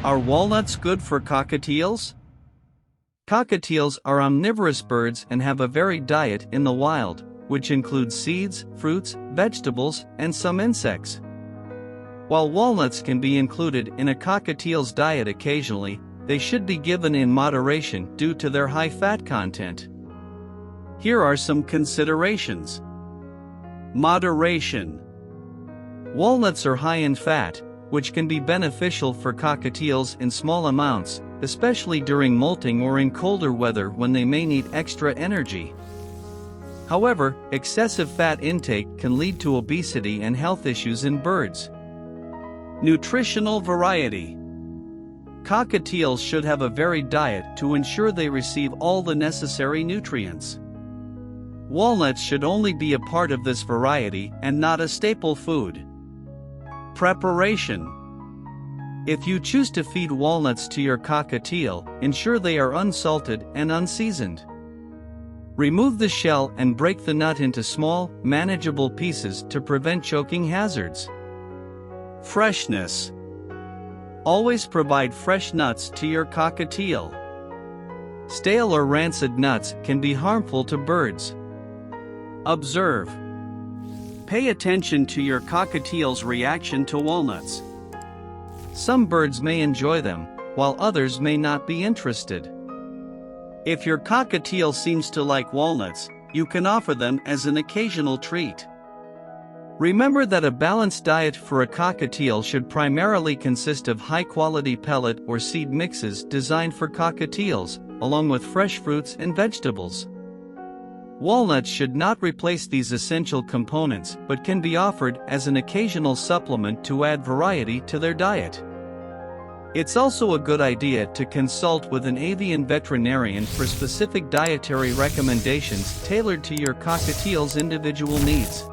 Are walnuts good for cockatiels? Cockatiels are omnivorous birds and have a varied diet in the wild, which includes seeds, fruits, vegetables, and some insects. While walnuts can be included in a cockatiel's diet occasionally, they should be given in moderation due to their high fat content. Here are some considerations. Moderation. Walnuts are high in fat, which can be beneficial for cockatiels in small amounts, especially during molting or in colder weather when they may need extra energy. However, excessive fat intake can lead to obesity and health issues in birds. Nutritional variety. Cockatiels should have a varied diet to ensure they receive all the necessary nutrients. Walnuts should only be a part of this variety and not a staple food. Preparation. If you choose to feed walnuts to your cockatiel, ensure they are unsalted and unseasoned. Remove the shell and break the nut into small, manageable pieces to prevent choking hazards. Freshness. Always provide fresh nuts to your cockatiel. Stale or rancid nuts can be harmful to birds. Observe. Pay attention to your cockatiel's reaction to walnuts. Some birds may enjoy them, while others may not be interested. If your cockatiel seems to like walnuts, you can offer them as an occasional treat. Remember that a balanced diet for a cockatiel should primarily consist of high-quality pellet or seed mixes designed for cockatiels, along with fresh fruits and vegetables. Walnuts should not replace these essential components but can be offered as an occasional supplement to add variety to their diet. It's also a good idea to consult with an avian veterinarian for specific dietary recommendations tailored to your cockatiel's individual needs.